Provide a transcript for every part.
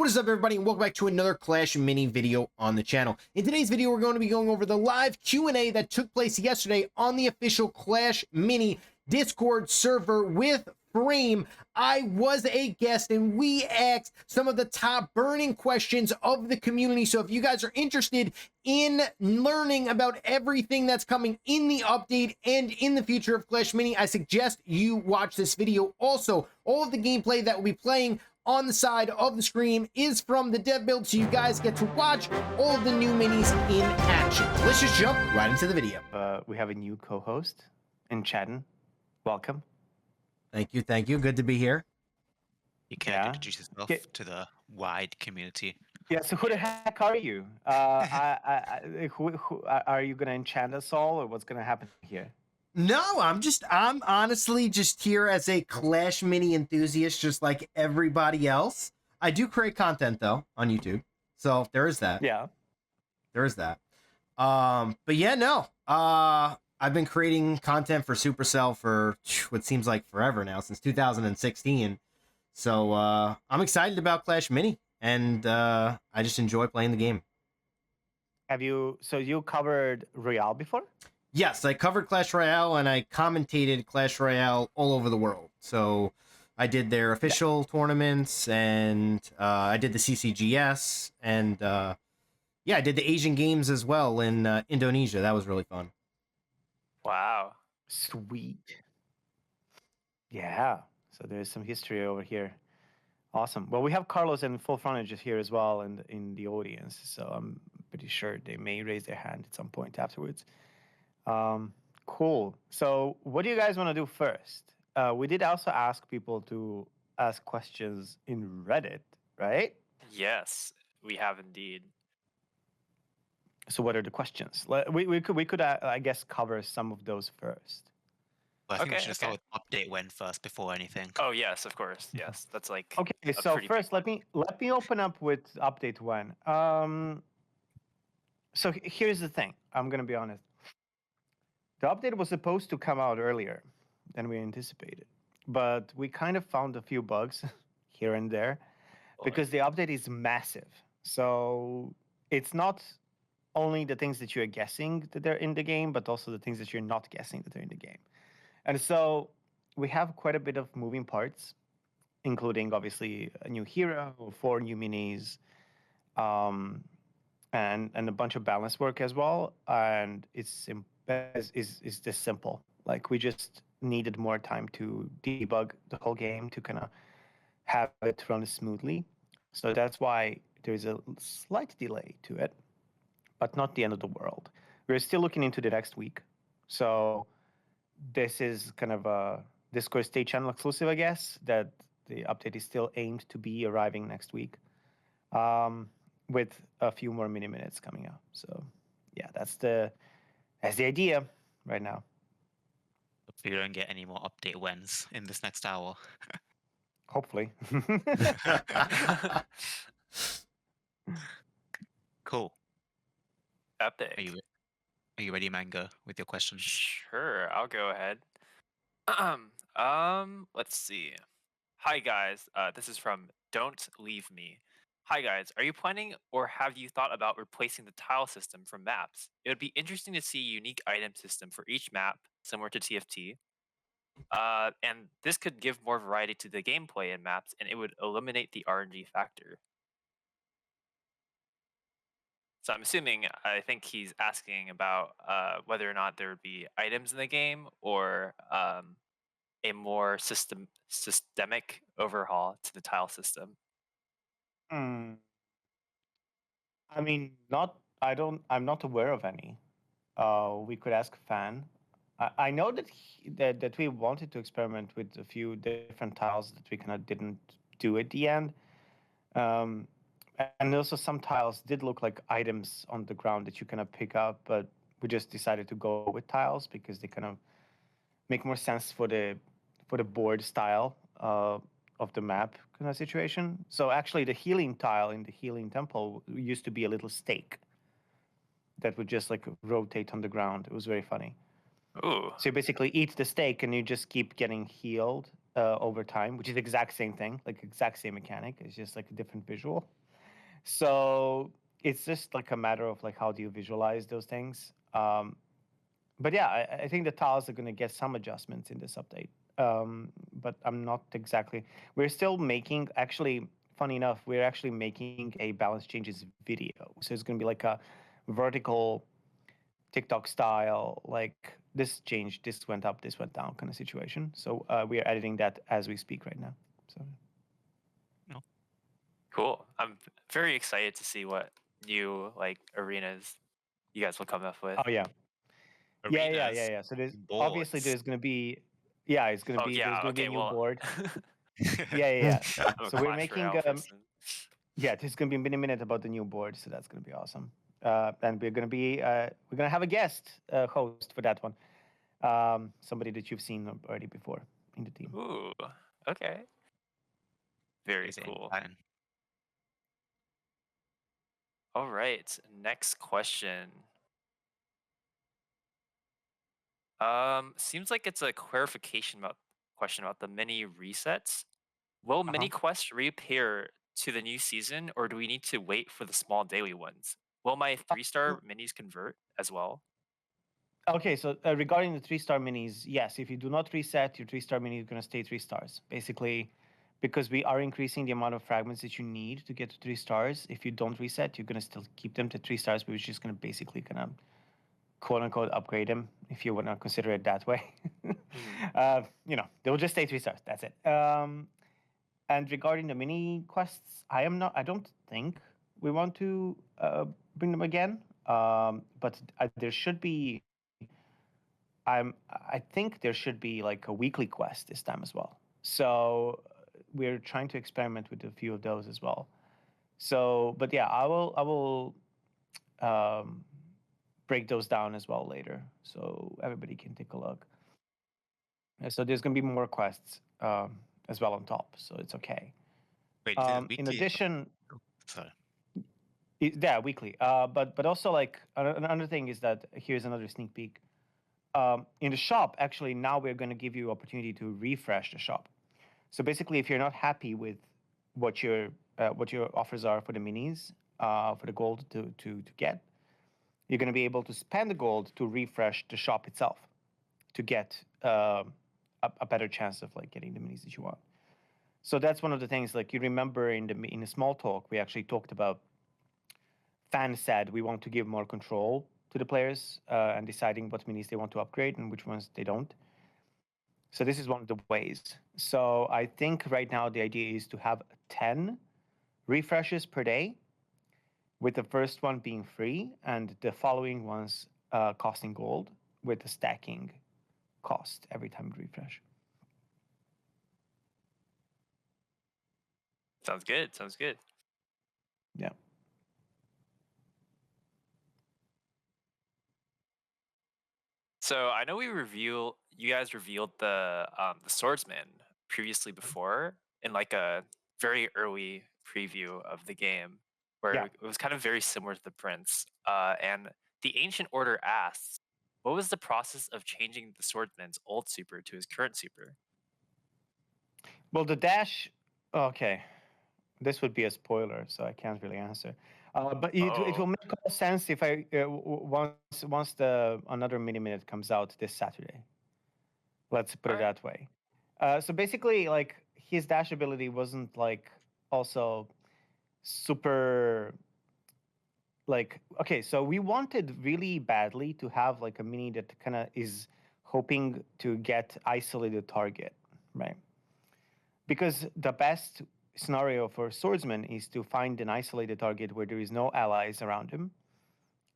What is up, everybody, and welcome back to another Clash mini video on the channel. In today's video, we're going to be going over the live Q&A that took place yesterday on the official Clash mini Discord server with Frame. I was a guest, and we asked some of the top burning questions of the community. So if you guys are interested in learning about everything that's coming in the update and in the future of Clash mini, I suggest you watch this video. Also, all of the gameplay that we'll be playing on the side of the screen is from the dev build, so you guys get to watch all of the new minis in action. Let's just jump right into the video. We have a new co-host, Enchatin. Welcome. Thank you, thank you. Good to be here. You can introduce yourself to the wide community. Yeah, so who the heck are you? Are you going to enchant us all, or what's going to happen here? No, I'm honestly just here as a Clash mini enthusiast, just like everybody else. I do create content though on YouTube, so there is that. Yeah, there is that. But yeah, no. I've been creating content for Supercell for what seems like forever now, since 2016. So I'm excited about Clash mini, and I just enjoy playing the game. Have you? So you covered Royale before? Yes, I covered Clash Royale, and I commentated Clash Royale all over the world. So I did their official tournaments, and I did the CCGS, and yeah, I did the Asian Games as well in Indonesia. That was really fun. Wow. Sweet. Yeah, so there's some history over here. Awesome. Well, we have Carlos and Full Frontage here as well in the audience, so I'm pretty sure they may raise their hand at some point afterwards. Cool. So what do you guys want to do first? We did also ask people to ask questions in Reddit, right? Yes, we have indeed. So what are the questions? We could I guess cover some of those first. Well, I think we should start with update when first before anything. Oh yes, of course. Yes, that's like okay. So first, let me open up with update when. So here's the thing. I'm gonna be honest. The update was supposed to come out earlier than we anticipated, but we kind of found a few bugs here and there because the update is massive. So it's not only the things that you're guessing that they're in the game, but also the things that you're not guessing that are in the game. And so we have quite a bit of moving parts, including obviously a new hero, 4 new minis, and a bunch of balance work as well. And it's this simple. Like, we just needed more time to debug the whole game to kind of have it run smoothly. So that's why there's a slight delay to it, but not the end of the world. We're still looking into the next week. So this is kind of a Discord state channel exclusive, I guess, that the update is still aimed to be arriving next week, with a few more mini minutes coming out. So yeah, that's the idea right now. Hopefully we don't get any more update whens in this next hour. Hopefully. Cool. Epic. Are you ready, Mango, with your questions? Sure, I'll go ahead. Let's see. Hi guys, this is from Don't Leave Me. Hi guys, are you planning or have you thought about replacing the tile system from maps? It would be interesting to see a unique item system for each map, similar to TFT. And this could give more variety to the gameplay in maps, and it would eliminate the RNG factor. So I'm assuming, I think he's asking about whether or not there would be items in the game or a more systemic overhaul to the tile system. I mean, I'm not aware of any. We could ask Fan. I know that we wanted to experiment with a few different tiles that we kind of didn't do at the end. And also some tiles did look like items on the ground that you kind of pick up, but we just decided to go with tiles because they kind of make more sense for the board style of the map kind of situation. So actually the healing tile in the healing temple used to be a little stake that would just like rotate on the ground. It was very funny. Ooh. So you basically eat the steak and you just keep getting healed over time, which is the exact same thing, like exact same mechanic. It's just like a different visual. So it's just like a matter of like how do you visualize those things. But yeah, I think the tiles are going to get some adjustments in this update. But I'm not exactly. We're still making. Actually, funny enough, we're actually making a balance changes video. So it's going to be like a vertical TikTok style, like this changed, this went up, this went down kind of situation. So we are editing that as we speak right now. So Cool. I'm very excited to see what new like arenas you guys will come up with. oh yeah, Arenas, yeah. So there's obviously boards. there's going to be, yeah, it's going to Oh be yeah, there's going to be okay. a new Well, board. Yeah. I'm a So we're Clash making Royale person. yeah, there's going to be a minute about the new board, so that's going to be awesome. And we're going to have a guest host for that one. Somebody that you've seen already before in the team. Ooh, okay. Very Is it cool. Enchatin? All right, next question. Seems like it's a clarification about question about the mini resets. Will mini quests reappear to the new season, or do we need to wait for the small daily ones? Will my 3-star minis convert as well? Okay, so regarding the 3-star minis, yes, if you do not reset, your 3-star mini is going to stay 3 stars. Basically, because we are increasing the amount of fragments that you need to get to 3 stars. If you don't reset, you're going to still keep them to 3 stars, but we're just going to basically quote unquote upgrade them, if you want to consider it that way. They'll just stay 3 stars. That's it. And regarding the mini quests, I don't think we want to bring them again. But there should be. I think there should be like a weekly quest this time as well. So we're trying to experiment with a few of those as well. So, but yeah, I will break those down as well later, so everybody can take a look. So there's gonna be more quests as well on top, so it's okay. Wait, is it In weekly? addition, Sorry. yeah, weekly. But also like another thing is that here's another sneak peek. In the shop, actually, now we're going to give you opportunity to refresh the shop. So basically, if you're not happy with what your offers are for the minis, for the gold to get, you're going to be able to spend the gold to refresh the shop itself to get a better chance of like getting the minis that you want. So that's one of the things. Like you remember in the small talk, we actually talked about. Fans said we want to give more control to the players and deciding what minis they want to upgrade and which ones they don't. So this is one of the ways. So I think right now the idea is to have 10 refreshes per day, with the first one being free and the following ones costing gold, with the stacking cost every time you refresh. Sounds good. Sounds good. Yeah. So I know you guys revealed the swordsman previously before in like a very early preview of the game, where Yeah. it was kind of very similar to the prince. And the ancient order asks, what was the process of changing the swordsman's old super to his current super? Well, the dash. Okay, this would be a spoiler, so I can't really answer. But it will make all sense if I once the another mini minute comes out this Saturday. Let's put it that way. So basically, like his dash ability wasn't like also super. Like okay, so we wanted really badly to have like a mini that kind of is hoping to get isolated target, right? Because the best scenario for swordsman is to find an isolated target where there is no allies around him,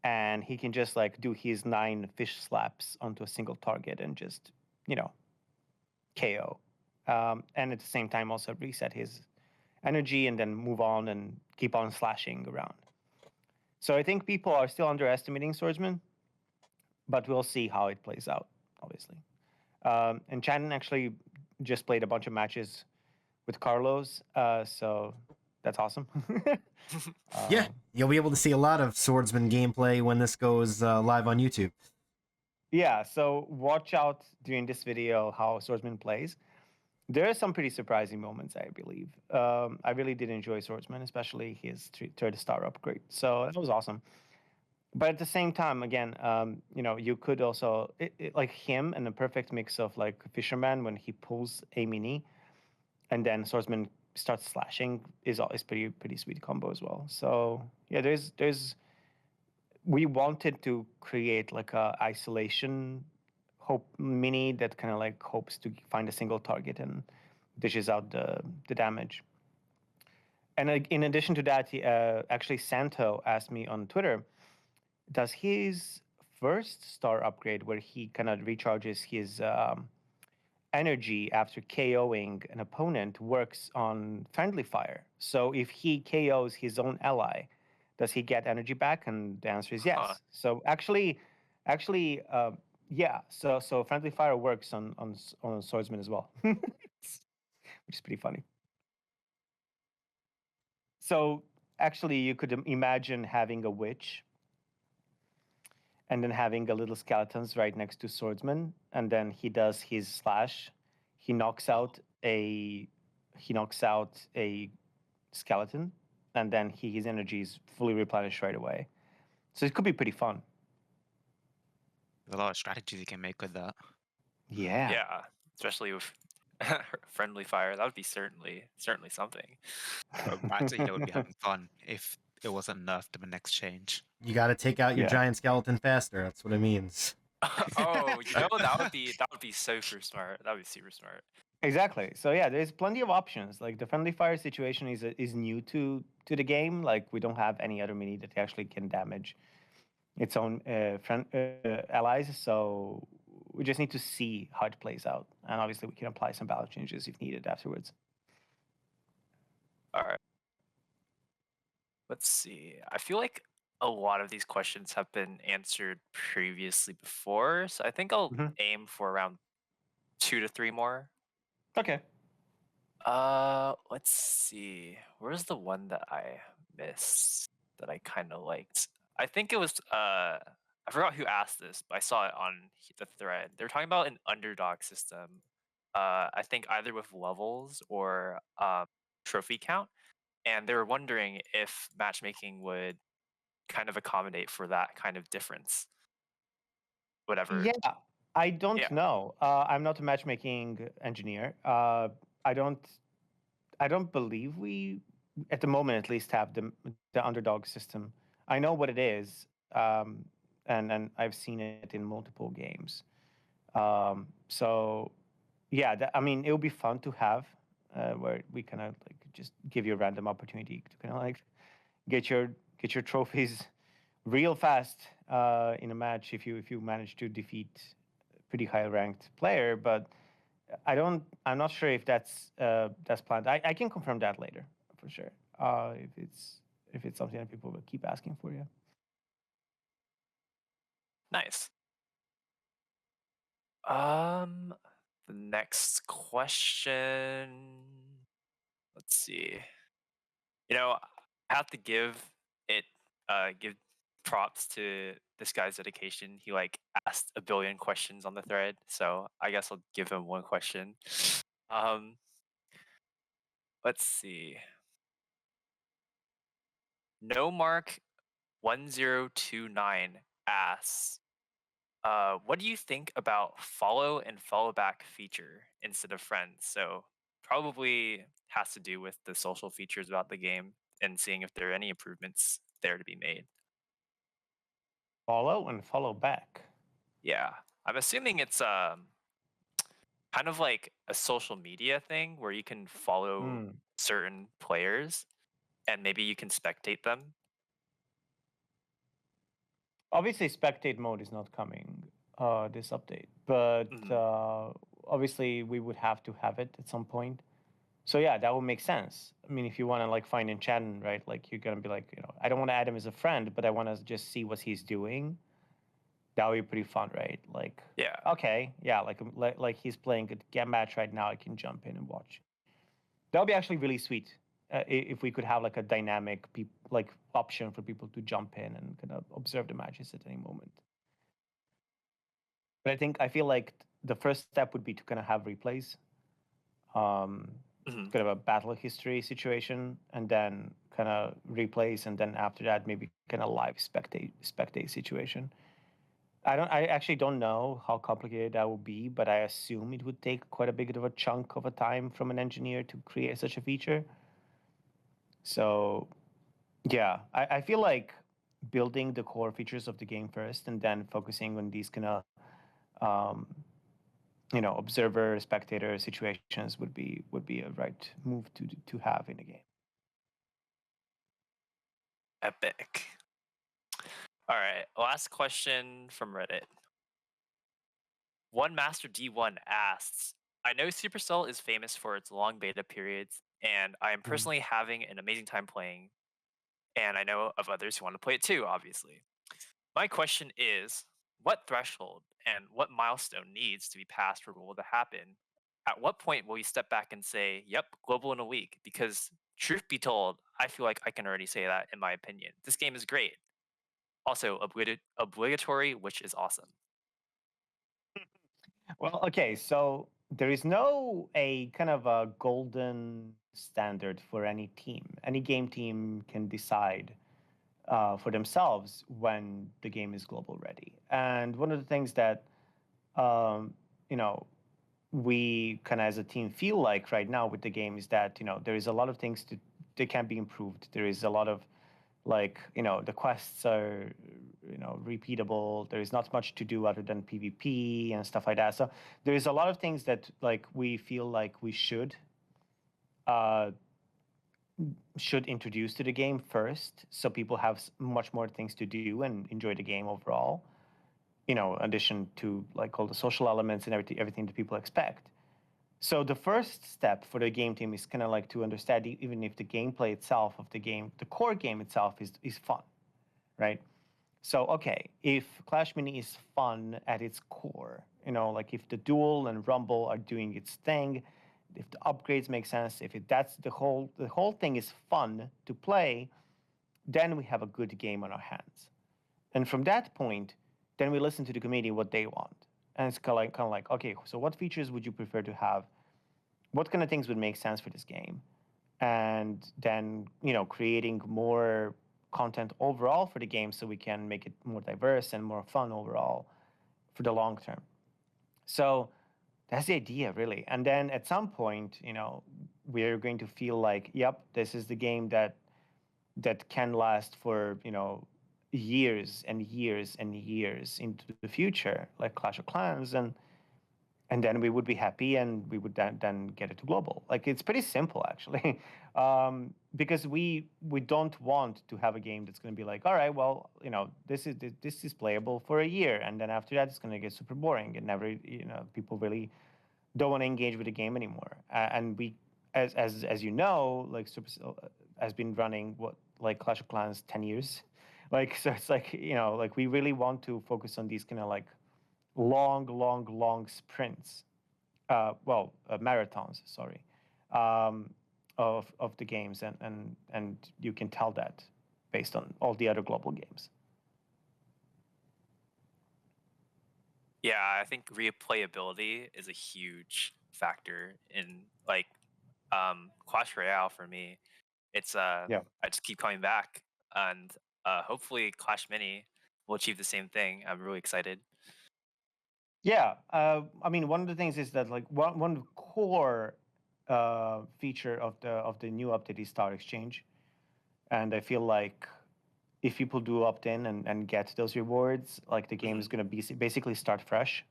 and he can just like do his 9 fish slaps onto a single target and just KO, and at the same time also reset his energy and then move on and keep on slashing around. So I think people are still underestimating swordsman, but we'll see how it plays out, obviously. Enchatin actually just played a bunch of matches with Carlos, so that's awesome. Yeah, you'll be able to see a lot of swordsman gameplay when this goes live on YouTube. Yeah, so watch out during this video how swordsman plays. There are some pretty surprising moments, I believe. I really did enjoy Swordsman, especially his third star upgrade. So that was awesome. But at the same time, again, you could also like him and a perfect mix of like Fisherman when he pulls a mini, and then Swordsman starts slashing is pretty sweet combo as well. So yeah, there's we wanted to create like a isolation hope mini that kind of like hopes to find a single target and dishes out the damage. And in addition to that, actually Santo asked me on Twitter, does his first star upgrade where he kind of recharges his energy after KOing an opponent works on friendly fire? So if he KOs his own ally, does he get energy back? And the answer is yes. Huh. So yeah. So friendly fire works on swordsman as well, which is pretty funny. So actually, you could imagine having a witch and then having a little skeletons right next to swordsman, and then he does his slash. He knocks out a skeleton, and then his energy is fully replenished right away. So it could be pretty fun. There's a lot of strategies you can make with that. Yeah. Yeah, especially with friendly fire. That would be certainly something. Actually, would be having fun if it wasn't nerfed in the next change. You got to take out your Yeah. giant skeleton faster. That's what it means. Oh, that would be super smart. That would be super smart. Exactly. So yeah, there's plenty of options. Like the friendly fire situation is new to the game. Like we don't have any other mini that actually can damage its own allies. So we just need to see how it plays out, and obviously we can apply some balance changes if needed afterwards. All right. Let's see. I feel like a lot of these questions have been answered previously before, so I think I'll Mhm. aim for around 2 to 3 more. Okay. Let's see. Where's the one that I missed that I kind of liked? I think it was I forgot who asked this, but I saw it on the thread. They're talking about an underdog system. I think either with levels or trophy count, and they were wondering if matchmaking would kind of accommodate for that kind of difference. Whatever. Yeah, I don't Yeah. know. I'm not a matchmaking engineer. I don't. I don't believe we, at the moment at least, have the underdog system. I know what it is, and I've seen it in multiple games. So yeah, I mean, it would be fun to have, where we kind of like just give you a random opportunity to kind of like get your trophies real fast in a match if you manage to defeat a pretty high ranked player. But I'm not sure if that's planned. I can confirm that later for sure. If it's something that people will keep asking for you. Nice. The next question. Let's see. I have to give props to this guy's dedication. He like asked a billion questions on the thread, so I guess I'll give him one question. Um, let's see. No Mark 1029 asks, what do you think about follow and follow back feature instead of friends? So probably has to do with the social features about the game and seeing if there are any improvements there to be made. Follow and follow back. Yeah, I'm assuming it's kind of like a social media thing where you can follow certain players and maybe you can spectate them. Obviously, spectate mode is not coming this update, but obviously we would have to have it at some point. So yeah, that would make sense. I mean, if you want to like find Enchatin, right? Like you're gonna be like, I don't want to add him as a friend, but I want to just see what he's doing. That would be pretty fun, right? Like, Yeah. okay, yeah, like he's playing a game match right now. I can jump in and watch. That would be actually really sweet if we could have like a dynamic like option for people to jump in and kind of observe the matches at any moment. But I feel like the first step would be to kind of have replays. kind of a battle history situation, and then kind of replays, and then after that maybe kind of live spectate situation. I actually don't know how complicated that would be, but I assume it would take quite a big of a chunk of a time from an engineer to create such a feature. So yeah, I feel like building the core features of the game first, and then focusing on these kind of um, observer spectator situations would be a right move to have in a game. Epic. All right, last question from Reddit. One Master D1 asks, I know Supercell is famous for its long beta periods, and I am personally having an amazing time playing, and I know of others who want to play it too, obviously. My question is, what threshold and what milestone needs to be passed for global to happen? At what point will you step back and say, yep, global in a week? Because truth be told, I feel like I can already say that in my opinion. This game is great. Also, obligatory, which is awesome. Well, okay, so there is no a kind of a golden standard for any team. Any game team can decide for themselves when the game is global ready. And one of the things that um, you know we kind of as a team feel like right now with the game is that there is a lot of things that can be improved. There is a lot of like the quests are repeatable. There is not much to do other than PvP and stuff like that. So there is a lot of things that like we feel like we uh, should introduce to the game first, so people have much more things to do and enjoy the game overall. In addition to like all the social elements and everything that people expect. So the first step for the game team is kind of like to understand even if the gameplay itself of the game, the core game itself is fun, right? So okay, if Clash Mini is fun at its core, like if the duel and rumble are doing its thing, if the upgrades make sense, if that's the whole thing is fun to play, then we have a good game on our hands. And from that point, then we listen to the community what they want. And it's kind of like, okay, so what features would you prefer to have? What kind of things would make sense for this game? And then, creating more content overall for the game so we can make it more diverse and more fun overall for the long term. So that's the idea, really. And then at some point, we're going to feel like, yep, this is the game that can last for, years and years and years into the future, like Clash of Clans, and then we would be happy and we would then get it to global. Like it's pretty simple actually, because we don't want to have a game that's going to be like, all right, well, this is playable for a year, and then after that it's going to get super boring and never, people really don't want to engage with the game anymore. And we, as you know, like Supercell has been running what like Clash of Clans 10 years, like so it's like like we really want to focus on these kind of like long sprints, marathons, sorry, of the games, and you can tell that based on all the other global games. Yeah, I think replayability is a huge factor in like Clash Royale for me. It's Yeah. I just keep coming back, and hopefully Clash Mini will achieve the same thing. I'm really excited. Yeah, I mean, one of the things is that like one core feature of the new update is Star Exchange, and I feel like if people do opt in and get those rewards, like the game is going to be basically start fresh,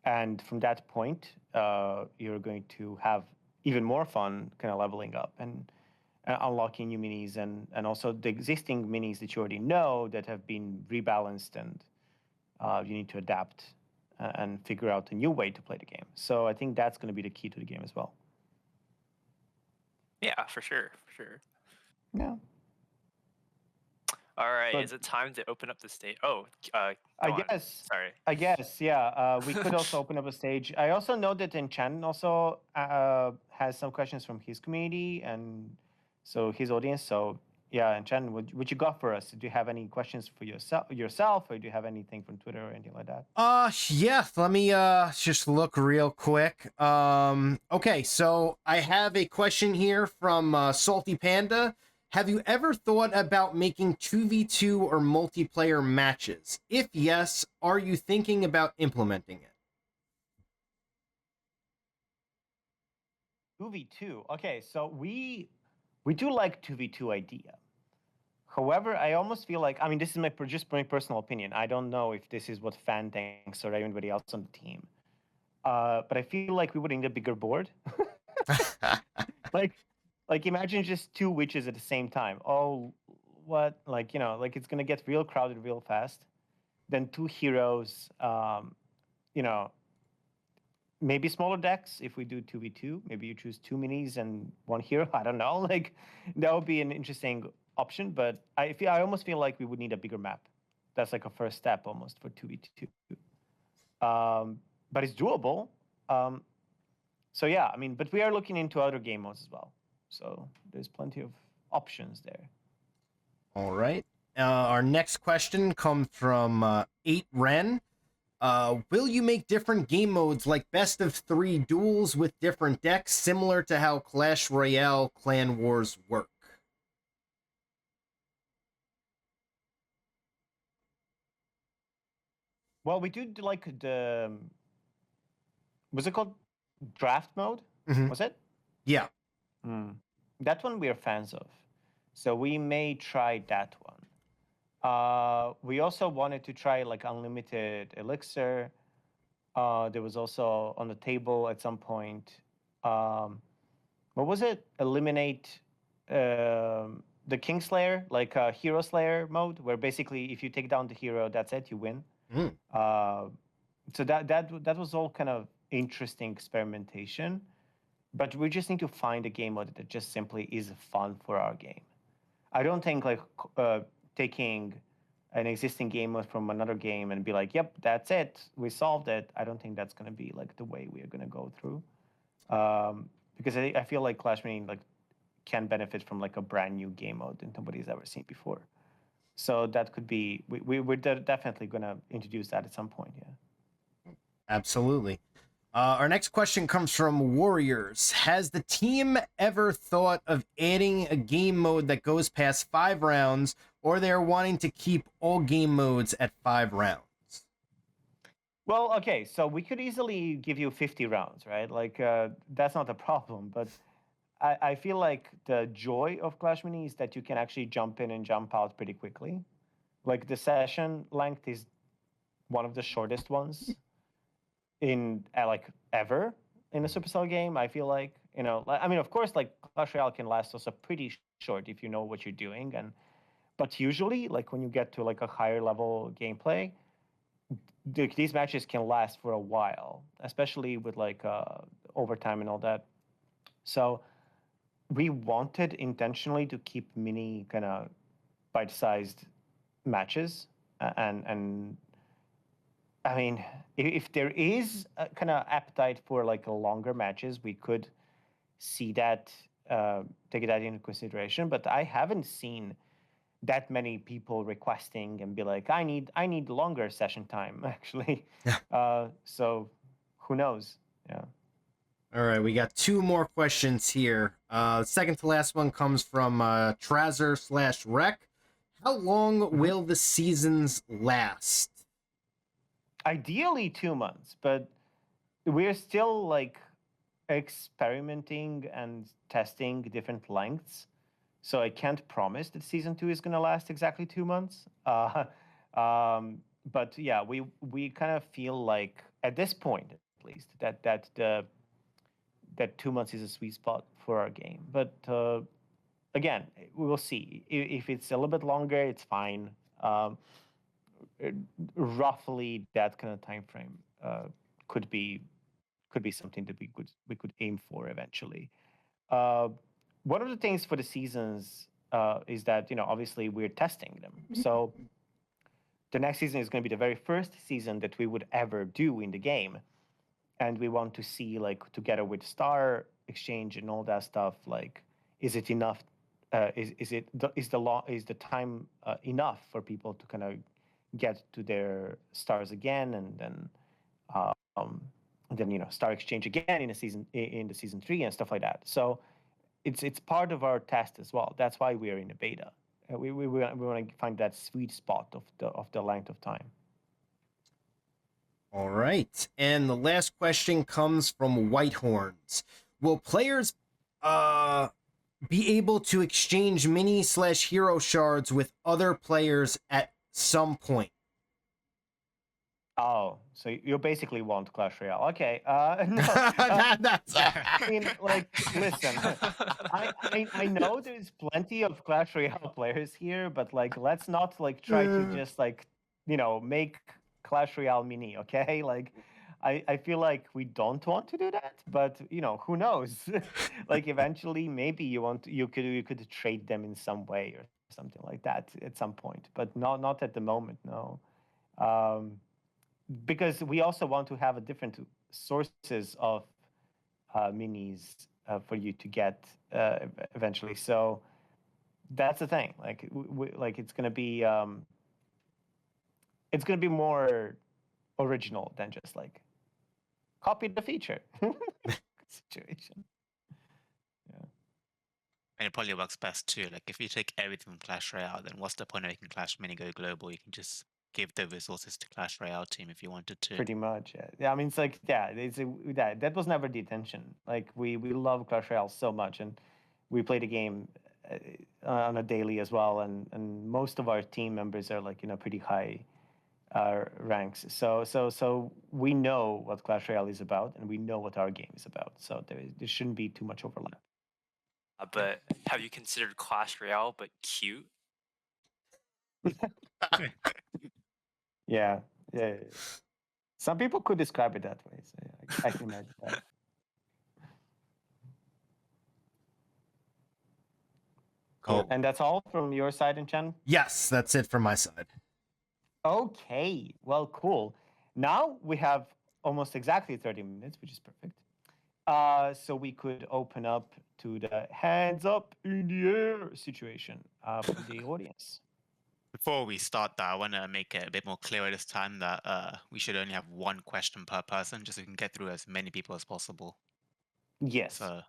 and from that point, you're going to have even more fun, kind of leveling up and unlocking new minis, and also the existing minis that you already know that have been rebalanced, and you need to adapt and figure out a new way to play the game. So I think that's going to be the key to the game as well. Yeah, for sure, for sure. Yeah. All right, But is it time to open up the stage? Oh, I go on. guess. Sorry. I guess, yeah. We could also open up a stage. I also know that Enchatin also has some questions from his community and so his audience. So yeah, Enchatin, what you got for us? Do you have any questions for yourself, or do you have anything from Twitter or anything like that? Yeah, let me just look real quick. Okay, so I have a question here from Salty Panda. Have you ever thought about making 2v2 or multiplayer matches? If yes, are you thinking about implementing it? 2v2. Okay, so we do like 2v2 idea. However, I almost feel like, I mean, this is just my personal opinion. I don't know if this is what Fan thinks or anybody else on the team. But I feel like we would need a bigger board. like imagine just two witches at the same time. Oh, what? Like, it's gonna get real crowded real fast. Then two heroes, you know, maybe smaller decks if we do 2v2. Maybe you choose two minis and one hero. I don't know. Like, that would be an interesting option, but I almost feel like we would need a bigger map. That's like a first step almost for 2v2. But it's doable. So yeah, I mean, but we are looking into other game modes as well. So there's plenty of options there. All right. Our next question comes from 8Ren. Will you make different game modes like best of 3 duels with different decks, similar to how Clash Royale Clan Wars work? Well, we do like the, was it called draft mode? Mhm. Was it? Yeah. That one we are fans of. So we may try that one. We also wanted to try like unlimited elixir. There was also on the table at some point. What was it? Eliminate the Kingslayer, like a Hero Slayer mode, where basically if you take down the hero, that's it, you win. So that was all kind of interesting experimentation, but we just need to find a game mode that just simply is fun for our game. I don't think like taking an existing game mode from another game and be like, yep, that's it, we solved it. I don't think that's going to be like the way we are going to go through, because I feel like Clash Royale like can benefit from like a brand new game mode that nobody's ever seen before. So that could be, we're definitely going to introduce that at some point. Yeah. Absolutely. Our next question comes from Warriors. Has the team ever thought of adding a game mode that goes past 5 rounds, or they're wanting to keep all game modes at 5 rounds? Well, okay, so we could easily give you 50 rounds, right? Like, that's not a problem, but I feel like the joy of Clash Mini is that you can actually jump in and jump out pretty quickly. Like, the session length is one of the shortest ones in like ever in a Supercell game. I feel like, I mean, of course, like Clash Royale can last also pretty short if you know what you're doing, but usually, like when you get to like a higher level gameplay, these matches can last for a while, especially with like overtime and all that. So we wanted intentionally to keep mini kind of bite-sized matches, and I mean, if there is a kind of appetite for like a longer matches, we could see that, take that into consideration. But I haven't seen that many people requesting and be like, I need longer session time actually. So who knows? Yeah. All right, we got 2 more questions here. Second to last one comes from Trazer/Rec. How long will the seasons last? Ideally 2 months, but we're still like experimenting and testing different lengths. So I can't promise that season 2 is going to last exactly 2 months. But yeah, we kind of feel like at this point, at least, that 2 months is a sweet spot for our game. But again, we will see. If it's a little bit longer, it's fine. Roughly that kind of time frame could be something that we could aim for eventually. One of the things for the seasons is that obviously we're testing them. So the next season is going to be the very first season that we would ever do in the game, and we want to see, like, together with Star Exchange and all that stuff, like, is it enough is the time enough for people to kind of get to their stars again, and then star exchange again in the season 3 and stuff like that. So it's part of our test as well. That's why we are in a beta. We want to find that sweet spot of the length of time. All right. And the last question comes from Whitehorns. Will players be able to exchange mini/hero shards with other players at some point? Oh, so you basically want Clash Royale. Okay. No, I mean, like, listen, I know there's plenty of Clash Royale players here, but like, let's not like try to just like, make Clash Royale mini, okay? Like, I feel like we don't want to do that, but who knows? Like, eventually, maybe you could trade them in some way or something like that at some point, but not at the moment, no. Because we also want to have a different sources of minis for you to get eventually. So that's the thing. Like, like it's gonna be more original than just like copy the feature situation. Yeah. And it probably works best too. Like if you take everything from Clash Royale, then what's the point of making Clash Mini go global? You can just give the resources to Clash Royale team if you wanted to. Pretty much, yeah. Yeah, I mean, it's like, yeah, that was never the intention. Like, we love Clash Royale so much, and we play the game on a daily as well, and most of our team members are like pretty high ranks. So we know what Clash Royale is about, and we know what our game is about. So there shouldn't be too much overlap. But have you considered Clash Royale but cute? Yeah. Some people could describe it that way. So yeah, I can imagine that. Cool. And that's all from your side, Enchan? Yes, that's it from my side. Okay. Well, cool. Now we have almost exactly 30 minutes, which is perfect. So we could open up to the hands up in the air situation for the audience. Before we start that, I want to make it a bit more clearer this time that we should only have one question per person, just so we can get through as many people as possible. Yes. So,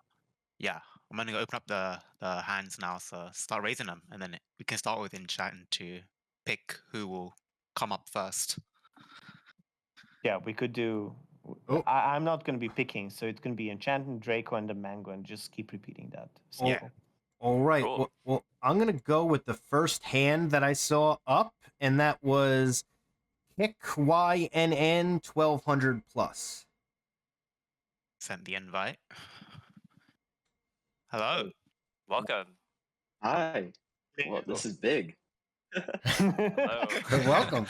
yeah, I'm going to open up the hands now, so start raising them, and then we can start with Enchatin to pick who will come up first. Yeah, we could do... Oh. I'm not going to be picking, so it's going to be Enchanting, Draco, and the Mango, and just keep repeating that. So, Yeah. All right. Cool. Well, I'm going to go with the first hand that I saw up, and that was Kick YNN 1200 plus. Send the invite. Hello. Welcome. Hi. Well, this is big. Hello. You're welcome.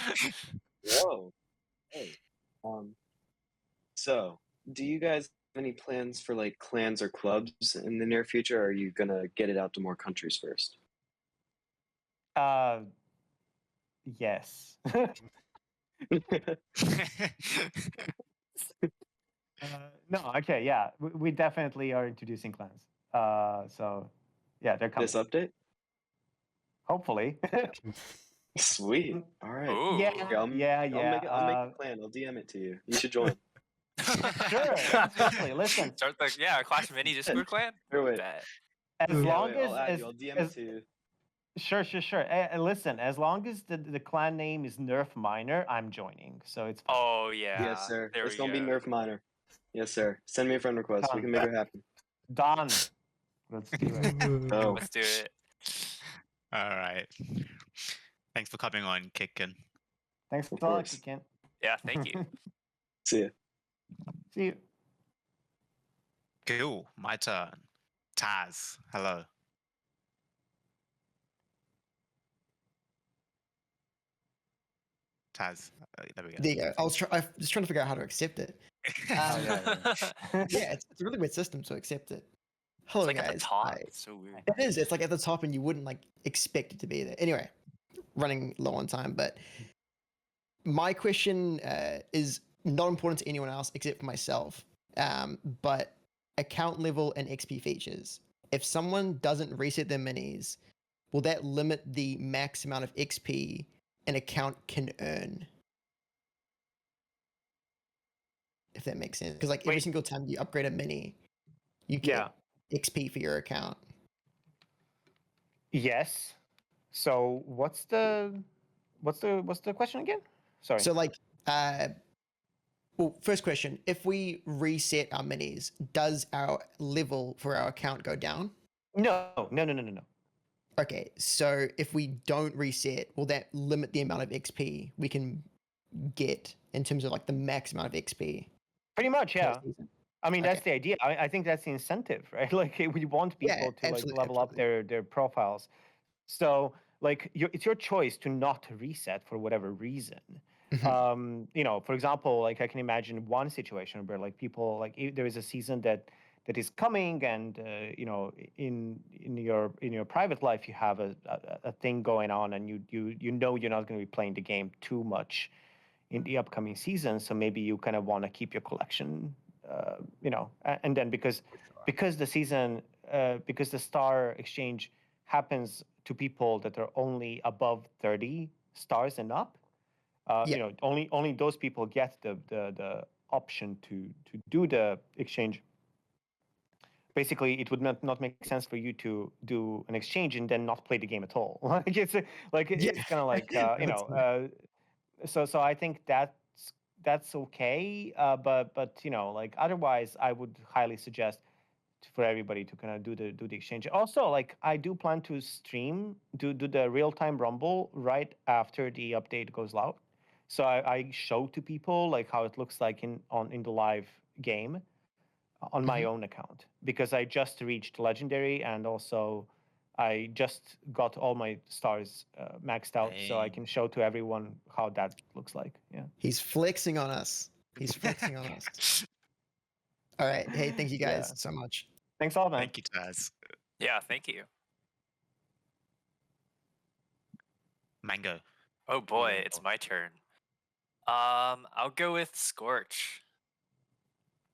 Whoa. Hey. So, do you guys have any plans for like clans or clubs in the near future? Or are you gonna get it out to more countries first? Yes. No, okay, yeah. We definitely are introducing clans. So, yeah, they're coming. This update? Hopefully. Sweet. All right. Ooh. Yeah, Okay, I'll make a clan. I'll DM it to you. You should join. Sure, absolutely. Listen, Start the Clash Mini Discord clan. Here, wait. Bet. as long I'll add as you. I'll DM it to you. sure. Listen, as long as the clan name is Nerf Minor, I'm joining. So it's fine. Oh yeah. Yes, sir. There It's we gonna be go. Nerf Minor. Yes, sir. Send me a friend request. We can make it happen. Done. Let's do it. Oh, Let's do it. All right. Thanks for coming on, Kicken. Thanks for Of talking, course. Kent. Yeah. Thank you. see ya. See you. Cool. My turn. Taz. Hello. Taz. There we go. There you go. I was just trying to figure out how to accept it. Yeah, it's a really weird system to accept it. Hello, It's like guys. at the top. Hi. It's so weird. It is. It's like at the top, and you wouldn't like expect it to be there. Anyway, running low on time, but my question is not important to anyone else except for myself. But account level and XP features. if someone doesn't reset their minis, will that limit the max amount of XP an account can earn? If that makes sense. Because like every Wait. single time you upgrade a mini, you get XP for your account. Yes. So what's the question again? Sorry. So like well, first question, if we reset our minis, does our level for our account go down? No. Okay, so if we don't reset, will that limit the amount of XP we can get in terms of like the max amount of XP? Pretty much, per yeah. season? I mean, that's Okay. the idea. I think that's the incentive, right? Like we want Yeah, people to like absolutely, level up their profiles. So like it's your choice to not reset for whatever reason. Mhm. You know, for example, like I can imagine one situation where like people like there is a season that is coming, and you know, in your private life you have a thing going on, and you know you're not going to be playing the game too much in the upcoming season, so maybe you kind of want to keep your collection, you know, and then because the season because the star exchange happens to people that are only above 30 stars and up, Yeah. you know, only those people get the option to do the exchange. Basically, it would not make sense for you to do an exchange and then not play the game at all. Like it's kind of like you That's know. So I think that's okay, but you know, like otherwise, I would highly suggest for everybody to kind of do the exchange. Also, like I do plan to stream do the real time rumble right after the update goes live, so I show to people like how it looks like in the live game on my Mhm. own account, because I just reached legendary, and also I just got all my stars maxed out, so I Dang. can show to everyone how that looks like. Yeah. He's flexing on us. He's flexing on us. All right. Hey, thank you guys Yeah. so much. Thanks all, man. Thank you, Taz. Yeah, thank you. Mango. Oh boy, Ooh. it's my turn. I'll go with Scorch.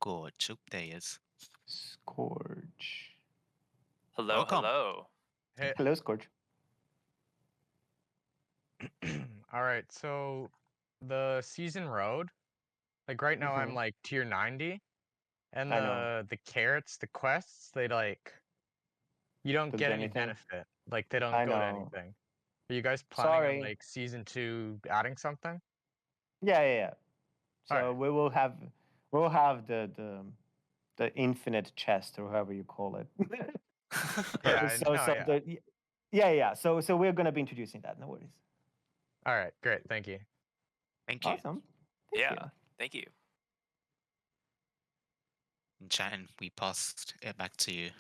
Good. Chup there he is. Scourge. Hello, Welcome. hello. Hey, Hello, Scourge. all right. So the season road, like right now I'm Mhm. like tier 90, and I know. the carrots, the quests, they like you don't Don't get do any anything. benefit. Like they don't I go to know. anything. Are you guys planning on Sorry. like season 2 adding something? Yeah. All right. So we'll have the infinite chest, or however you call it. Yeah, So no, so yeah. the yeah. So we're gonna be introducing that. No worries. All right, great. Thank you. Thank you. Awesome. Thank Yeah, you. thank you. Enchatin, we passed it back to you.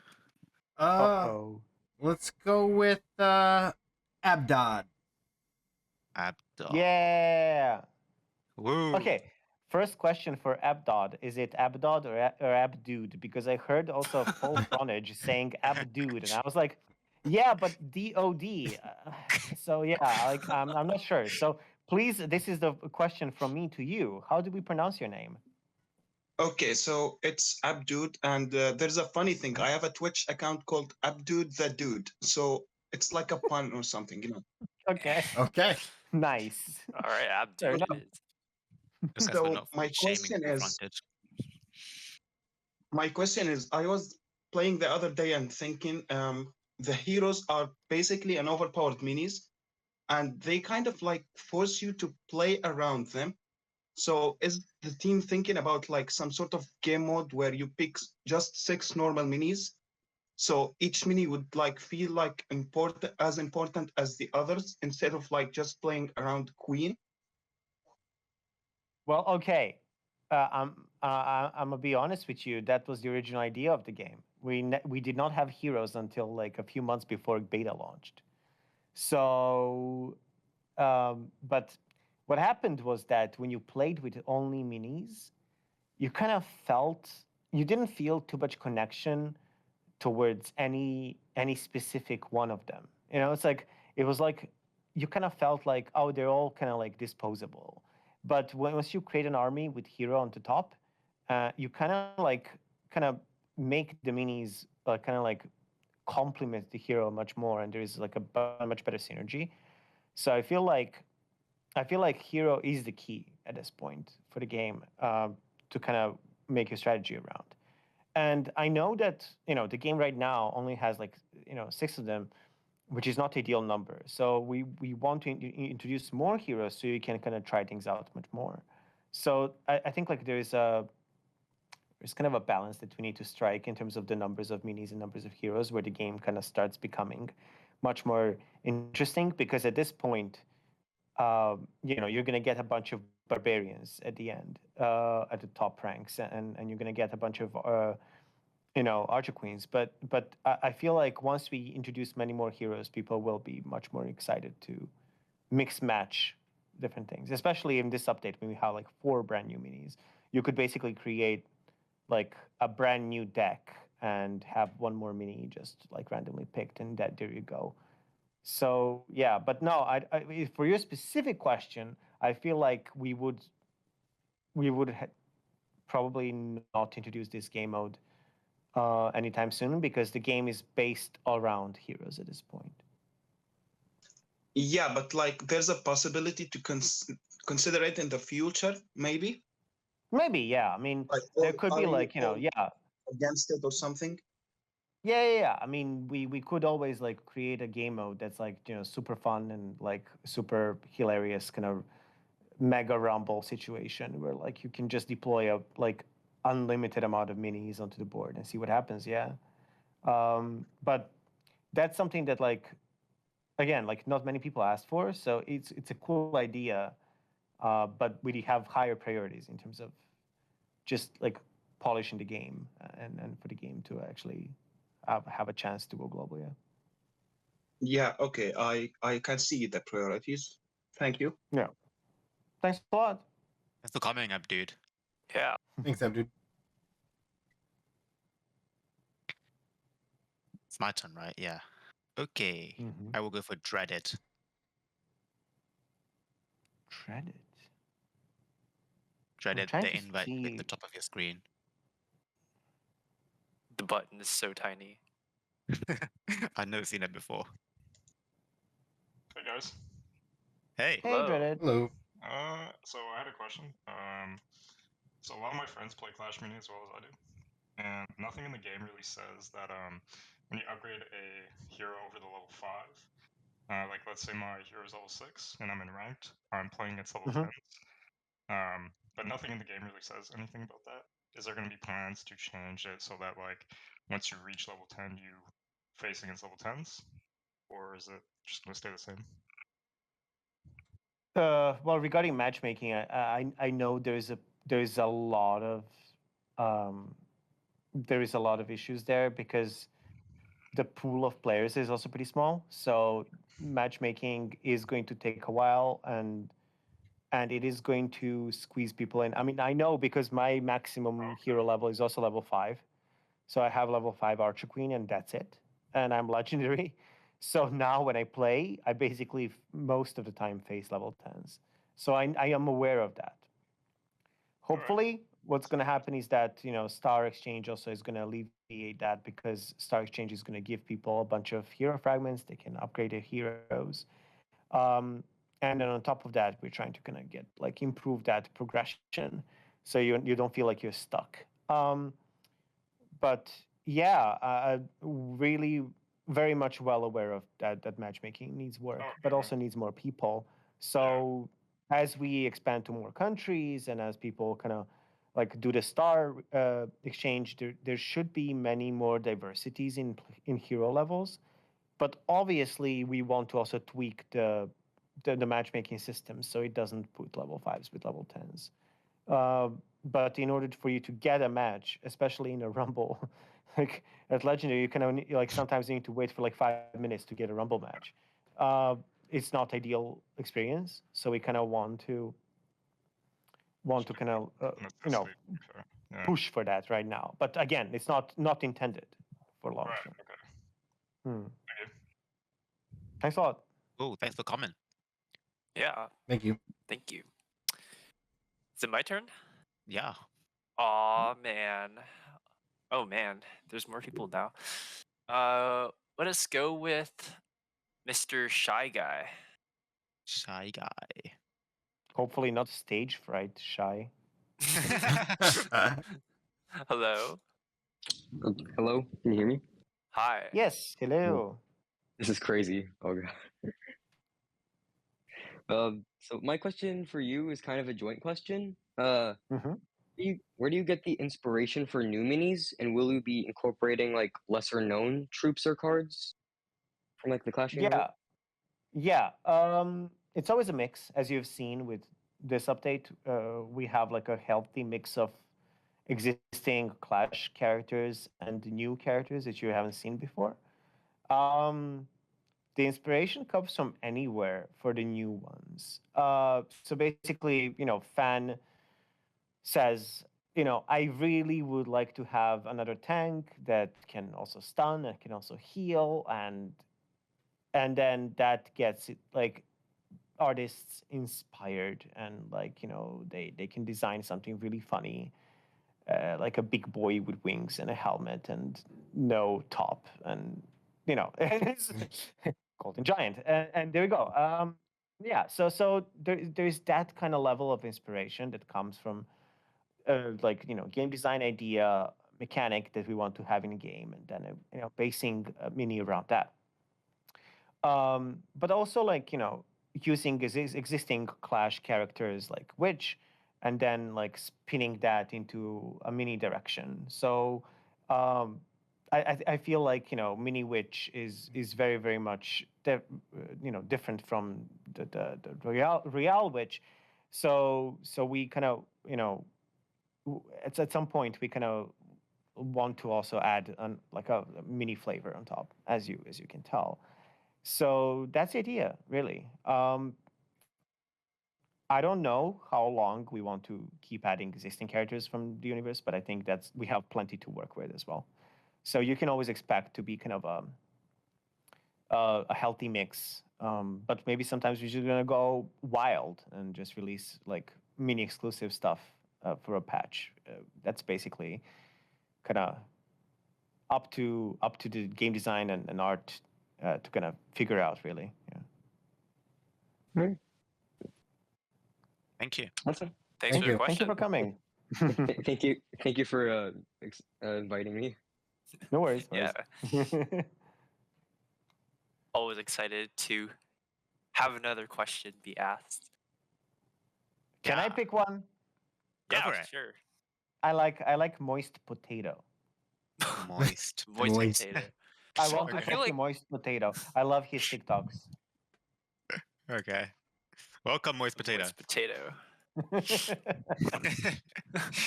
Uh-oh. Let's go with Abdod. Abdod. Yeah. Woo. Okay. First question for Abdod. Is it Abdod or Abdud? Because I heard also Full Frontage saying Abdud, and I was like, yeah, but DOD. So yeah, like I'm not sure. So please, this is the question from me to you. How do we pronounce your name? Okay, so it's Abdud, and there's a funny thing. I have a Twitch account called Abdud the Dude, so it's like a pun or something, you know. Okay. Okay. Nice. All right, Fair Abdul. enough. Because we're So not shaming full frontage. my question is, I was playing the other day and thinking, the heroes are basically an overpowered minis, and they kind of like force you to play around them. So is the team thinking about like some sort of game mode where you pick just 6 normal minis? So each mini would like feel like important as the others instead of like just playing around Queen. Well, okay. I'm gonna be honest with you. That was the original idea of the game. We did not have heroes until like a few months before beta launched. So, but what happened was that when you played with only minis, you kind of felt you didn't feel too much connection towards any specific one of them. You know, it's like it was like you kind of felt like, oh, they're all kind of like disposable. But once you create an army with hero on the top, you kind of make the minis kind of like complements the hero much more, and there is like a much better synergy. So I feel like hero is the key at this point for the game, to kind of make your strategy around. And I know that the game right now only has like 6 of them, which is not ideal number. So we want to introduce more heroes so you can kind of try things out much more. So I think like there's kind of a balance that we need to strike in terms of the numbers of minis and numbers of heroes, where the game kind of starts becoming much more interesting. Because at this point, you're going to get a bunch of barbarians at the end, at the top ranks, and you're going to get a bunch of archer queens. But I feel like once we introduce many more heroes, people will be much more excited to mix match different things. Especially in this update, when we have like 4 brand new minis, you could basically create like a brand new deck and have one more mini just like randomly picked, and there you go. So yeah, but no, for your specific question, I feel like we would probably not introduce this game mode anytime soon, because the game is based around heroes at this point. Yeah, but like there's a possibility to consider it in the future, maybe. Maybe, yeah. I mean, Like, there could be are like you yeah. against it or something? Yeah. I mean, we could always like create a game mode that's like super fun and like super hilarious, kind of mega rumble situation where like you can just deploy a like unlimited amount of minis onto the board and see what happens. Yeah, but that's something that like again like not many people asked for, so it's a cool idea, but we have higher priorities in terms of just like polishing the game, and for the game to actually have a chance to go global. Yeah. Yeah, okay. I can see the priorities. Thank you. Yeah. Thanks a lot. Thanks for coming up, dude. Yeah. Thanks, Abdod. It's my turn, right? Yeah. Okay. Mhm. I will go for Dreaded. Dreaded. Dreaded, trying the to invite at see- the top of your screen. The button is so tiny. I've never seen it before. Hey guys. Hey. Hey, Hello. Dreaded. Hello. So I had a question. So a lot of my friends play Clash Mini as well as I do, and nothing in the game really says that when you upgrade a hero over the level 5, like let's say my hero's level 6 and I'm in ranked, I'm playing against level Mhm. 10s. But nothing in the game really says anything about that. Is there going to be plans to change it so that like once you reach level 10, you face against level 10s, or is it just going to stay the same? Well, regarding matchmaking, I know there's a lot of issues there, because the pool of players is also pretty small. So matchmaking is going to take a while, and it is going to squeeze people in. I mean, I know because my maximum hero level is also level 5. So I have level 5 Archer Queen, and that's it. And I'm legendary. So now when I play, I basically most of the time face level 10s. So I am aware of that. Hopefully, what's going to happen is that Star Exchange also is going to alleviate that, because Star Exchange is going to give people a bunch of hero fragments. They can upgrade their heroes. And then on top of that, we're trying to kind of get like improve that progression, so you don't feel like you're stuck. But yeah, I'm really very much well aware of that matchmaking needs work, but also needs more people. So as we expand to more countries, and as people kind of like do the Star Exchange, there should be many more diversities in hero levels. But obviously, we want to also tweak the matchmaking system so it doesn't put level 5s with level 10s. But in order for you to get a match, especially in a rumble, like at Legendary, you can only like sometimes you need to wait for like 5 minutes to get a rumble match. It's not ideal experience, so we kind of want to kind of Necessity, to be fair. Yeah. push for that right now. But again, it's not intended for long Right, term. okay. Hmm. Thank you. Thanks a lot. Oh, thanks for coming. Yeah. Thank you. Thank you. Is it my turn? Yeah. Aw, man. Oh, man. There's more people now. Let us go with Mr. Shy Guy. Shy guy. Hopefully not stage fright shy. Hello. Hello, can you hear me? Hi. Yes, hello. This is crazy. Oh god. So my question for you is kind of a joint question. Mhm. Where do you get the inspiration for new minis, and will you be incorporating like lesser known troops or cards from like the Clash universe? Yeah. It's always a mix, as you've seen with this update. We have like a healthy mix of existing Clash characters and new characters that you haven't seen before. The inspiration comes from anywhere for the new ones. So basically, fan says, I really would like to have another tank that can also stun and can also heal, and then that gets it like artists inspired, and like they can design something really funny, like a big boy with wings and a helmet and no top, and it's golden giant, and there we go. Yeah, so there's that kind of level of inspiration that comes from like game design idea, mechanic that we want to have in a game, and then basing a mini around that. But also like using existing Clash characters like Witch, and then like spinning that into a mini direction. So um, I feel like mini Witch is very very much different from the real Witch. So we kind of at some point we kind of want to also add like a mini flavor on top, as you can tell. So that's the idea, really. I don't know how long we want to keep adding existing characters from the universe, but I think we have plenty to work with as well. So you can always expect to be kind of a healthy mix, but maybe sometimes we're just gonna go wild and just release like mini exclusive stuff for a patch. That's basically kind of up to the game design and art to kind of figure out, really. Yeah. Thank you. Awesome. Thanks for the you. Thank you question. for coming. Thank you for inviting me. No worries. no Yeah. worries. Always excited to have another question be asked. Can I Yeah. pick one? Go Yeah, for it. sure. I like moist potato. Moist. Moist Moist. potato. I want to I feel talk to like moist potato. I love his TikToks. Okay. Welcome, moist potato. moist potato.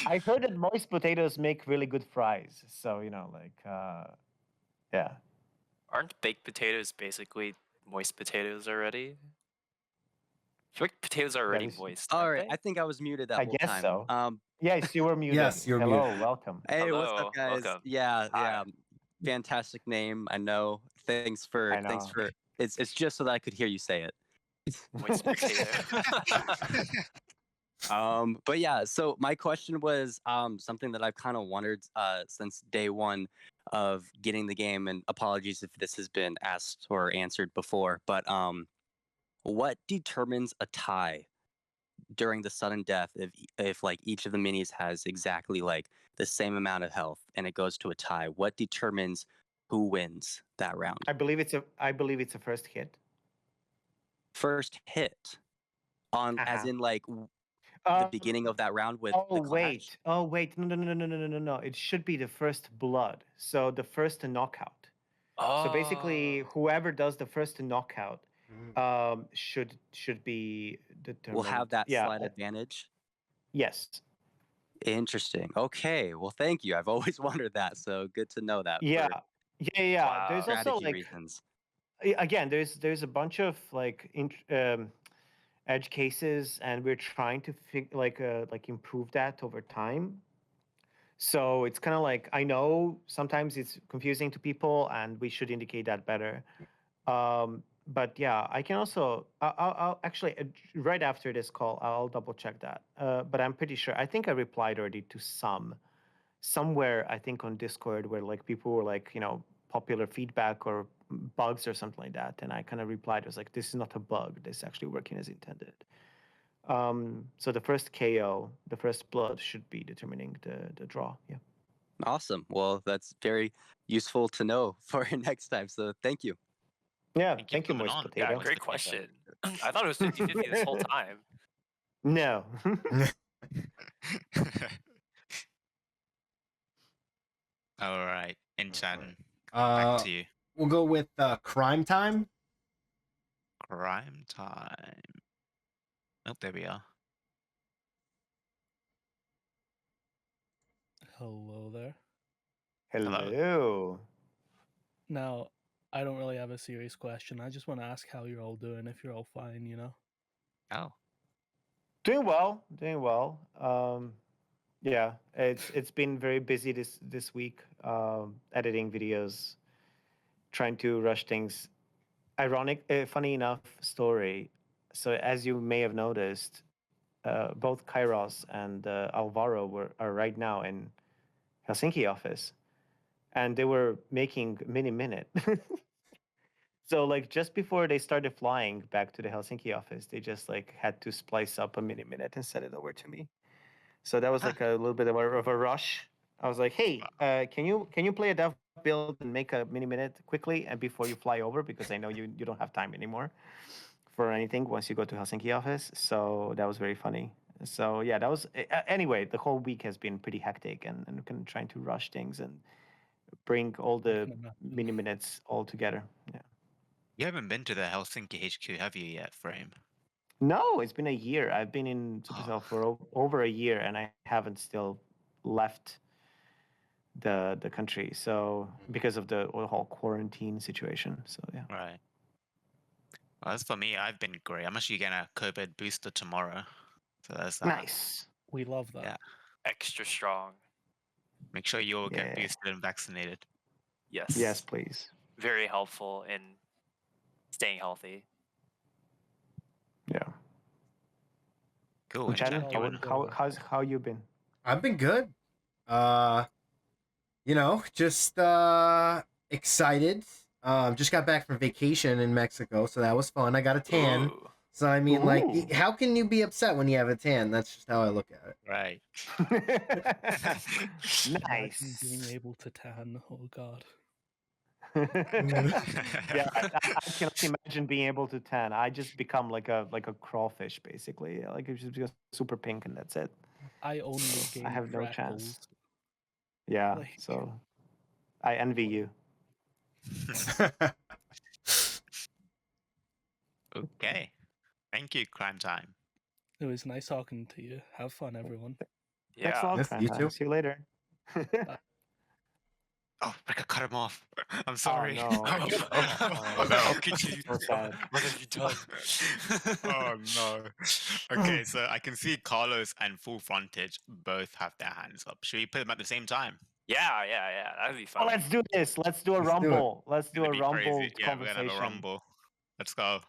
I heard that moist potatoes make really good fries. So yeah. Aren't baked potatoes basically moist potatoes already? I feel like potatoes are already is- moist. All aren't right, they? I think I was muted that I whole guess time. so. Yes, you were muted. Yes, you're Hello, muted. welcome. Hey, what's Hello, up, guys? welcome. Yeah, Hi. yeah, fantastic name. I know. Thanks for I know. It's just so that I could hear you say it. Moist potato. But yeah, so my question was something that I've kind of wondered since day one of getting the game, and apologies if this has been asked or answered before, but what determines a tie during the sudden death if like each of the minis has exactly like the same amount of health and it goes to a tie? What determines who wins that round? I believe it's a first hit. First hit on as Uh-huh. in like the beginning of that round with the clash? Oh wait. No. It should be the first blood. So the first knockout. So basically, Oh. whoever does the first knockout should be determined. Will have that Yeah. slight advantage. Yes. Interesting. Okay. Well, thank you. I've always wondered that, so good to know that. Yeah. For Yeah. Wow. There's also strategy like reasons. again, there's a bunch of like edge cases, and we're trying to like improve that over time. So it's kind of like, I know sometimes it's confusing to people, and we should indicate that better. But yeah, I can also I'll actually right after this call I'll double check that. But I'm pretty sure, I think I replied already to somewhere, I think on Discord, where like people were like popular feedback or bugs or something like that. And I kind of replied, I was like, this is not a bug. This is actually working as intended. So the first KO, the first blood should be determining the draw. Yeah. Awesome. Well, that's very useful to know for next time. So thank you. Yeah. Thank you Thank for you, coming Moist on. Potato. Yeah, Moist great Potato. question. I thought it was 50-50 this whole time. No. All right, Enchatin, Uh, back to you. we'll go with crime time. Crime time. Oh, there we are. Hello there. Hello. Now, I don't really have a serious question. I just want to ask how you're all doing, if you're all fine, you know? Oh, Doing well. Doing well. Yeah, it's been very busy this week. Editing videos, trying to rush things. Funny enough story. So as you may have noticed, both Kairos and Alvaro are right now in Helsinki office, and they were making minute. So like just before they started flying back to the Helsinki office, they just like had to splice up a minute and send it over to me. So that was like a little bit of a rush. I was like, hey, can you play a dev build and make a minute quickly and before you fly over, because I know you don't have time anymore for anything once you go to Helsinki office. So that was very funny. So yeah, that was anyway. The whole week has been pretty hectic and kind of trying to rush things and bring all the mini minutes all together. Yeah. you haven't been to the Helsinki HQ, have you yet, Frame? No, it's been a year. I've been in Supercell for over a year, and I haven't still left the country. So because of the whole quarantine situation. So yeah. Right. Well, as for me, I've been great. I'm actually getting a COVID booster tomorrow. So that's that. Nice. We love that. Yeah. Extra strong. Make sure you all get Yeah. boosted and vaccinated. Yes. Yes, please. Very helpful in staying healthy. Yeah. Cool. Chen, Enchatin, how you been? I've been good. Just excited. Just got back from vacation in Mexico, so that was fun. I got a tan. Ooh. So I mean, like, Ooh. how can you be upset when you have a tan? That's just how I look at it. Right. Nice. Imagine being able to tan. Oh God. Yeah, I cannot imagine being able to tan. I just become like a crawfish basically. Like it's just super pink and that's it. I only So gain I have no freckles. chance. Yeah. Like- So I envy you. Okay. Thank you, Crime Time. It was nice talking to you. Have fun, everyone. Thanks a Yeah. lot, Yes, Fran. you too. See you later. Oh, I cut him off. I'm sorry. no. Oh, no. How could you? So sad. What have you done? Oh, no. Okay, so I can see Carlos and Full Frontage both have their hands up. Should we put them at the same time? Yeah. That'd be fun. Oh, let's do this. Let's do a Let's do it. rumble. Let's do a It'd be rumble crazy. Yeah, we're gonna have a conversation. rumble. Let's go.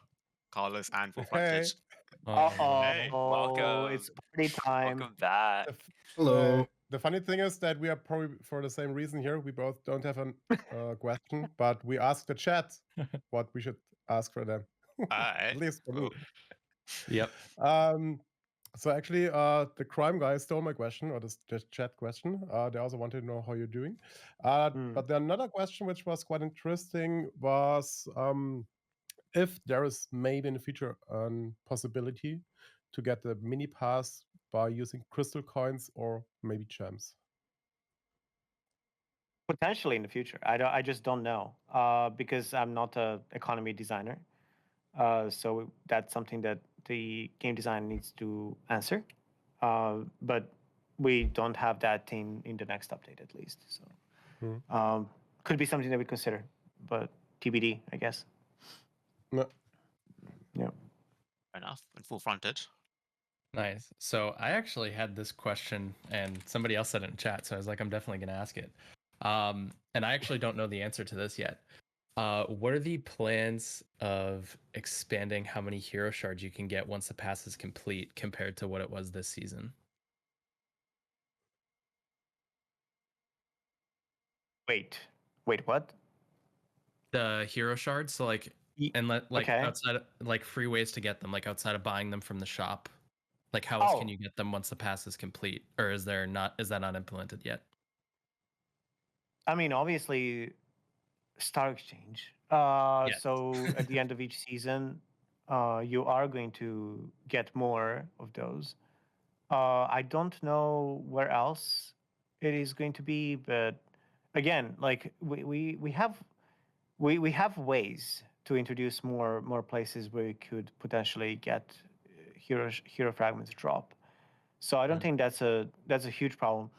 Carlos and Full Hey. Frontage. Uh-oh. Hey. Welcome. It's party time. Welcome back. Hello. The funny thing is that we are probably for the same reason here. We both don't have a question, but we asked the chat what we should ask for them. Alright. At least for me. Yep. So actually, the crime guy stole my question, or the chat question. They also wanted to know how you're doing. But then another question, which was quite interesting, was if there is maybe in the future a possibility to get the mini pass by using crystal coins or maybe gems. Potentially in the future. I just don't know because I'm not an economy designer. So that's something that the game design needs to answer. But we don't have that in the next update at least. So could be something that we consider, but TBD, I guess. No. Yeah. Fair enough. And Full Frontage. Nice. So I actually had this question and somebody else said it in chat. So I was like, I'm definitely going to ask it. And I actually don't know the answer to this yet. What are the plans of expanding how many hero shards you can get once the pass is complete compared to what it was this season? Wait, what? the hero shards. So like, and outside like free ways to get them, like outside of buying them from the shop. Like how else can you get them once the pass is complete, or is that not implemented yet? I mean, obviously, Star Exchange. So at the end of each season, you are going to get more of those. I don't know where else it is going to be, but again, like we have ways to introduce more places where you could potentially get hero fragments drop. So I don't think that's a huge problem.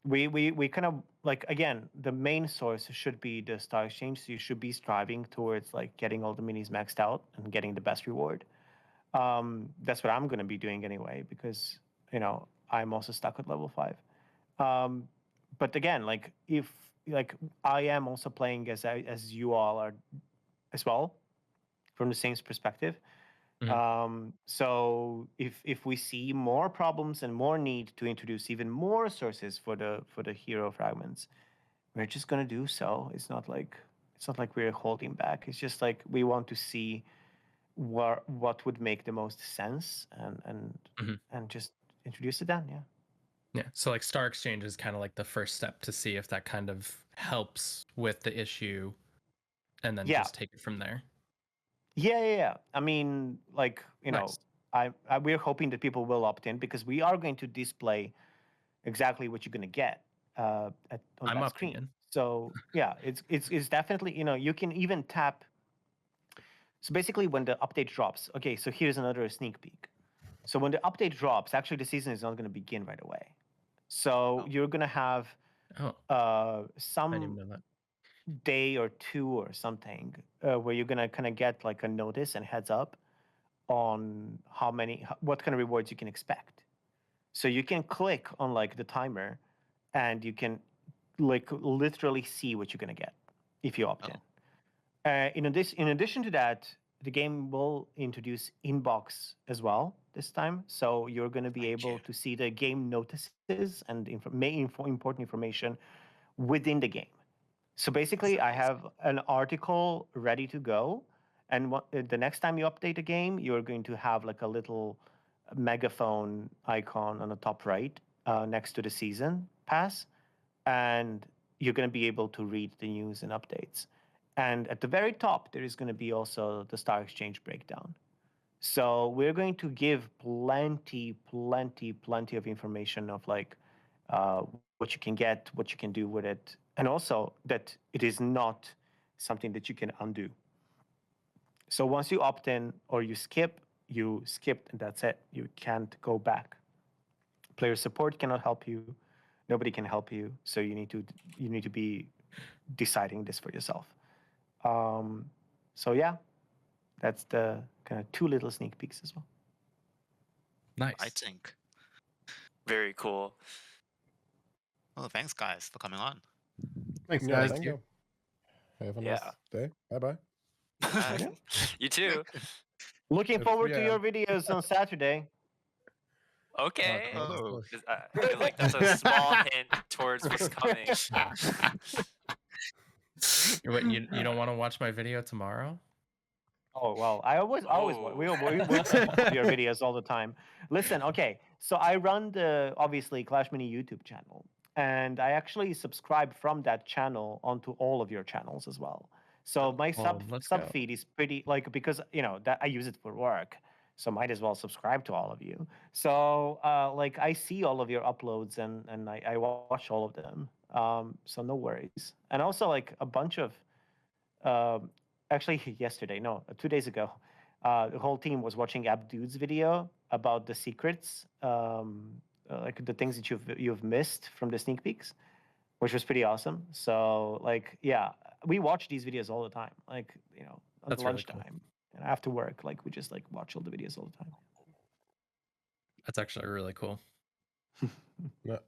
We kind of like, again, the main source should be the Star Exchange. So you should be striving towards like getting all the minis maxed out and getting the best reward. That's what I'm going to be doing anyway, because I'm also stuck at level 5. But again, like if I am also playing as you all are as well, from the same perspective. So if we see more problems and more need to introduce even more sources for the hero fragments, we're just gonna do so. It's not like we're holding back. It's just like we want to see what would make the most sense and just introduce it then. Yeah. So like Star Exchange is kind of like the first step to see if that kind of helps with the issue, and then just take it from there. Yeah. I mean, like, Nice. we're hoping that people will opt in, because we are going to display exactly what you're going to get on that screen. In. So yeah, it's definitely, you can even tap. So basically, when the update drops, okay, so here's another sneak peek. So when the update drops, actually the season is not going to begin right away. So you're going to have some day or two or something where you're going to kind of get like a notice and heads up on what kind of rewards you can expect. So you can click on like the timer and you can like literally see what you're going to get if you opt in. In addition to that, the game will introduce inbox as well this time. So you're going to be able to see the game notices and important information within the game. So basically, I have an article ready to go. And the next time you update a game, you're going to have like a little megaphone icon on the top right next to the season pass. And you're going to be able to read the news and updates. And at the very top, there is going to be also the Star Exchange breakdown. So we're going to give plenty of information of like what you can get, what you can do with it, and also that it is not something that you can undo. So once you opt in or you skipped, and that's it. You can't go back. Player support cannot help you. Nobody can help you. So you need to be deciding this for yourself. So yeah, that's the kind of 2 little sneak peeks as well. Nice. I think. Very cool. Well, thanks guys for coming on. Thanks, guys. Thank you. Have a nice day. Bye. You too. Looking forward to your videos on Saturday. Okay. Oh. I feel like that's a small hint towards what's coming. You don't want to watch my video tomorrow? Oh well, I always we watch your videos all the time. Listen, okay, so I run the obviously Clash Mini YouTube channel, and I actually subscribe from that channel onto all of your channels as well. So my sub feed is pretty like, because that I use it for work, so might as well subscribe to all of you. So like I see all of your uploads and I watch all of them. So no worries. And also like a bunch of actually yesterday, no, 2 days ago, the whole team was watching Abdod's video about the secrets, like the things that you've missed from the sneak peeks, which was pretty awesome. So like, yeah, we watch these videos all the time, like on the lunchtime and after work, like we just like watch all the videos all the time. That's actually really cool. Yeah.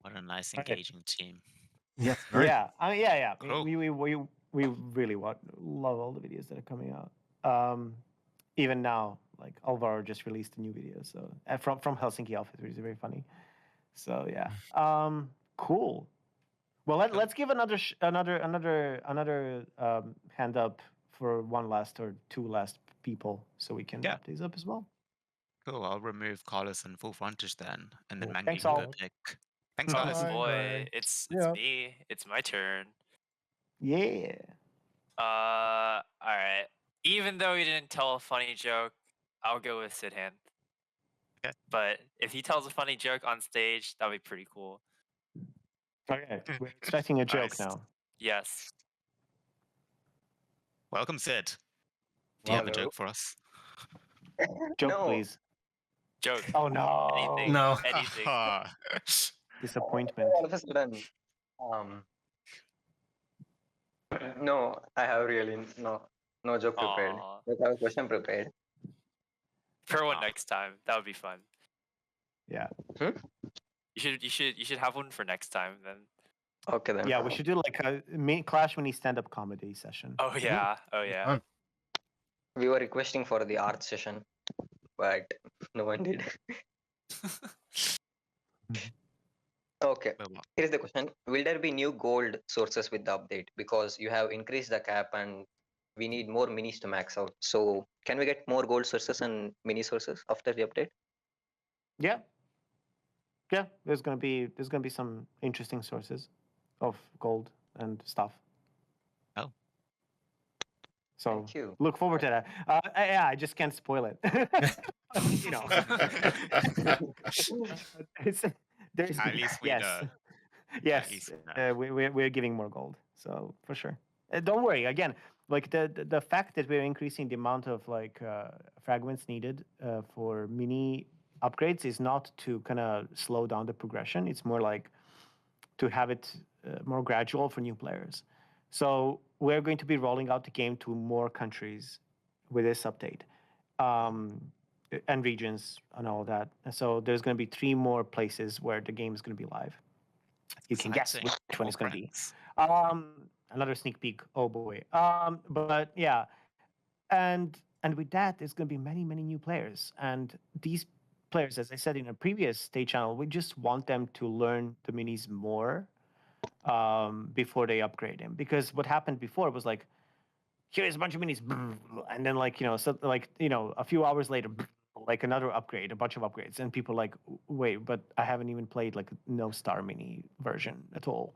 What a nice engaging team. Yes. Yeah. Yeah. Cool. We really love all the videos that are coming out. Even now, like Alvaro just released a new video, so from Helsinki Outfit, which is very funny. So yeah. Cool. Well, let's give another hand up for one last or two last people, so we can Yeah. wrap these up as well. Cool. I'll remove Carlos and full frontage then, and then Cool. Mango Thanks you can go all. pick. Thanks, Oh guys. Bye. boy, Bye. it's Yeah. me. It's my turn. Yeah. All right. Even though he didn't tell a funny joke, I'll go with Sidhan. Okay. But if he tells a funny joke on stage, that'd be pretty cool. Okay, we're expecting a joke Nice. now. Yes. Welcome, Sid. Do you have a Hello. joke for us? Joke, No. please. Joke. Oh no. Anything. No. Anything. Disappointment. All of a sudden, no, I have really no joke prepared. Aw. But I have a question prepared. For one next time. That would be fun. Yeah. You should have one for next time then. Okay then. Yeah, we should do like a Clash Mini stand-up comedy session. Oh yeah. Oh yeah. Fun. We were requesting for the art session, but no one did. Okay, here's the question. Will there be new gold sources with the update? Because you have increased the cap and we need more minis to max out. So can we get more gold sources and mini sources after the update? Yeah. Yeah, there's gonna be some interesting sources of gold and stuff. Oh. So Thank you. look forward to that. Yeah, I just can't spoil it. You know. There's At least we yes. know. Yes, At least we know. we're giving more gold, so for sure. Don't worry. Again, like the fact that we're increasing the amount of like fragments needed for mini upgrades is not to kind of slow down the progression. It's more like to have it more gradual for new players. So we're going to be rolling out the game to more countries with this update. And regions and all that. So there's going to be 3 more places where the game is going to be live. You can guess Exciting. which one it's More going to be. friends. Another sneak peek. Oh boy. But yeah, and with that, there's going to be many new players, and these players, as I said in a previous stage channel, we just want them to learn the minis more before they upgrade them. Because what happened before was like, here's a bunch of minis, and then like a few hours later, like another upgrade, a bunch of upgrades, and people like, wait, but I haven't even played like no star mini version at all.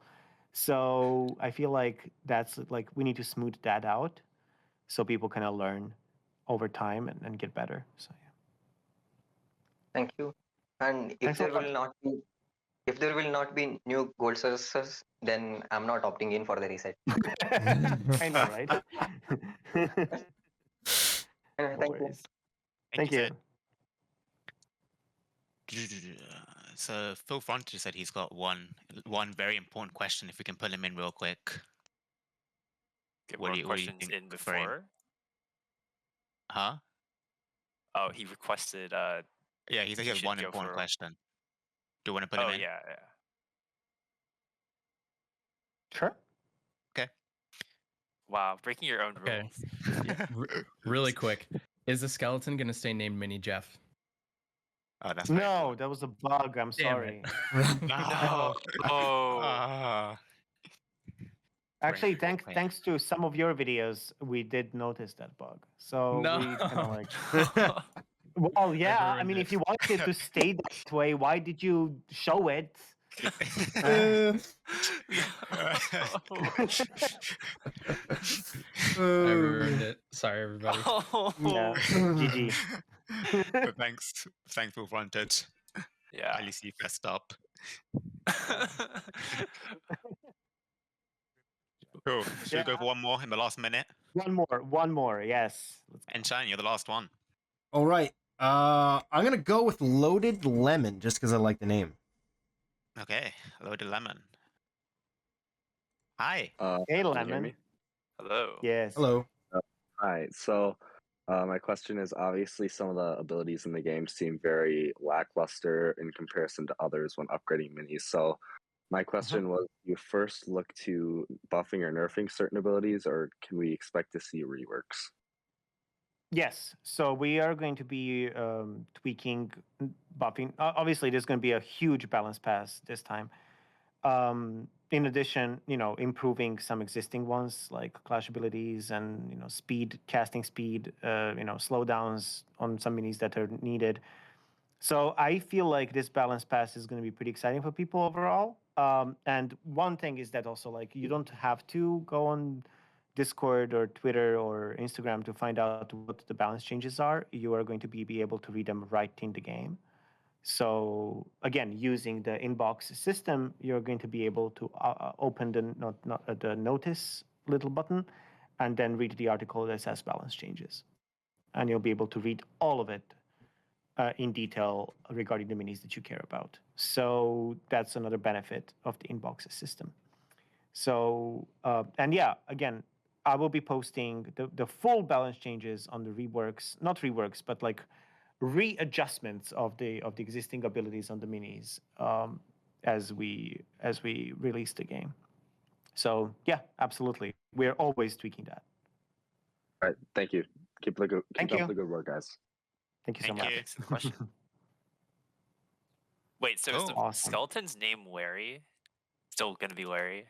So I feel like that's like we need to smooth that out, so people kind of learn over time and get better. So yeah. Thank you. And if Thanks a there lot. will not be new gold sources, then I'm not opting in for the reset. I know, right? Anyway, thank you. Thank you. Sid. So Phil Frontier said he's got one very important question. If we can pull him in real quick. Get What more do you questions think in for him? before. Huh? Oh, he requested. Yeah, he said he you has should one go important for- question. Do you want to put him Oh in? yeah. Sure. Okay. Wow, breaking your own Okay. rules. Yeah, really quick. Is the skeleton going to stay named Mini Jeff? Oh, that's No, that was a bug. I'm Damn sorry. it. No. Oh. Actually, Brain. thanks to some of your videos, we did notice that bug. So No. we kind of like. Well, yeah. I ruined mean, it. if you wanted to stay that way, why did you show it? I ruined it. Sorry, everybody. Yeah. GG. But thanks, Phil Frontage. Yeah. At least you fessed up. Cool. Should we go for one more in the last minute? One more. Yes. Enchatin, you're the last one. All right. I'm gonna go with Loaded Lemon just because I like the name. Okay, Loaded Lemon. Hi. Hey, Can you hear Lemon. me? Hello. Yes. Hello. Hi. So, my question is obviously some of the abilities in the game seem very lackluster in comparison to others when upgrading minis. So, my question was: you first look to buffing or nerfing certain abilities, or can we expect to see reworks? Yes. So we are going to be tweaking, buffing. Obviously, there's going to be a huge balance pass this time. In addition, improving some existing ones like clash abilities and speed, casting speed, slowdowns on some minis that are needed. So I feel like this balance pass is going to be pretty exciting for people overall. And one thing is that also like you don't have to go on Discord or Twitter or Instagram to find out what the balance changes are. You are going to be able to read them right in the game. So again, using the inbox system, you're going to be able to open the notice little button and then read the article that says balance changes. And you'll be able to read all of it in detail regarding the minis that you care about. So that's another benefit of the inbox system. So, and yeah, again, I will be posting the full balance changes on the reworks, not reworks, but like readjustments of the existing abilities on the minis as we release the game. So yeah, absolutely, we're always tweaking that. All right, thank you. Keep up the good work, guys. Thank you so much. Thanks for the question. Wait, so is the Awesome. skeleton's name Larry? Still gonna be Larry?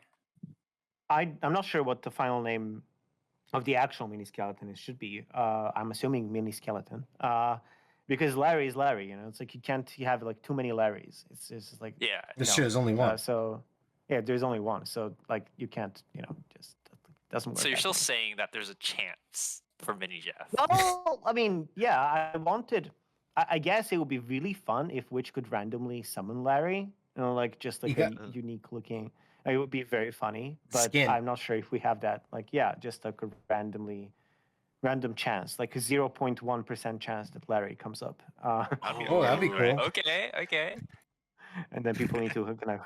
I'm not sure what the final name of the actual mini skeleton is. Should be. I'm assuming mini skeleton. Because Larry is Larry, it's like you have like too many Larrys. It's just like This shit is only one. So yeah, there's only one. So like you can't, just doesn't work. So you're still saying that there's a chance for Mini Jeff? Well, I mean, yeah, I guess it would be really fun if Witch could randomly summon Larry, like just like a unique looking. It would be very funny, but Skin. I'm not sure if we have that. Like, yeah, just like a random chance, like a 0.1% chance that Larry comes up. That'd be cool. Okay. And then people need to kind of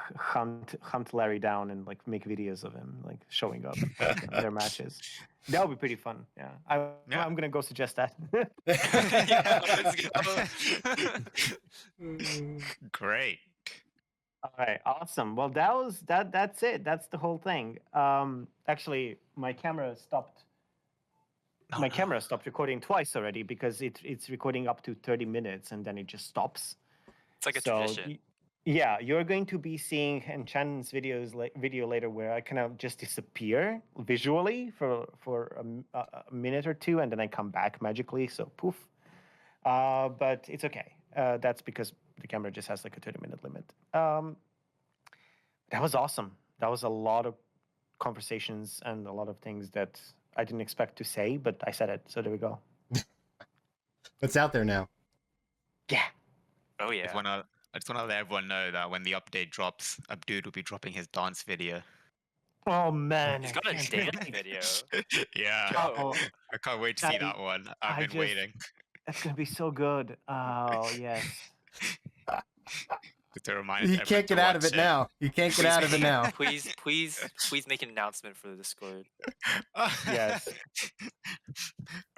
hunt Larry down and like make videos of him like showing up in their matches. That would be pretty fun. Yeah, I'm gonna go suggest that. Great. All right, awesome. Well, that's it. That's the whole thing. Actually, my camera stopped. My camera stopped recording twice already because it's recording up to 30 minutes and then it just stops. It's like a tradition. Yeah, you're going to be seeing Enchantin's video later where I kind of just disappear visually for a minute or two and then I come back magically. So poof. But it's okay. That's because the camera just has like a 30-minute limit. That was awesome. That was a lot of conversations and a lot of things that I didn't expect to say, but I said it. So there we go. It's out there now. Yeah. Oh yeah. I just want to let everyone know that when the update drops, Abdod will be dropping his dance video. Oh man, he's got a dance video. Yeah. Oh, I can't wait to see that one. I've been waiting. That's gonna be so good. Oh yes. Just to remind You can't get out of it now. You can't get out of it now. Please make an announcement for the Discord. Yes.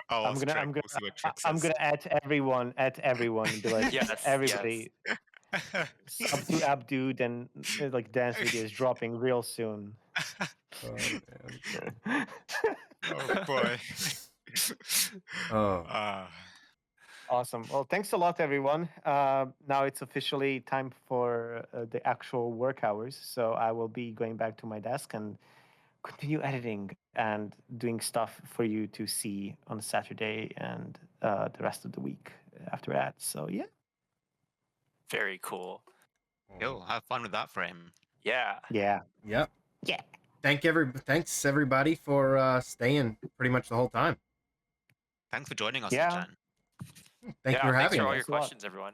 Oh, I'm gonna add everyone and be like, yes, everybody. Up to Abdod and like dance videos dropping real soon. Oh, man. Oh boy. Awesome. Well, thanks a lot, everyone. Now it's officially time for the actual work hours. So I will be going back to my desk and continue editing and doing stuff for you to see on Saturday and the rest of the week after that. So yeah. Very cool. Yo, have fun with that frame. Yeah. Yeah. Yep. Yeah. Thanks everybody for staying pretty much the whole time. Thanks for joining us, Yeah. Chan. Thank you for having Thanks for me. all your questions, everyone.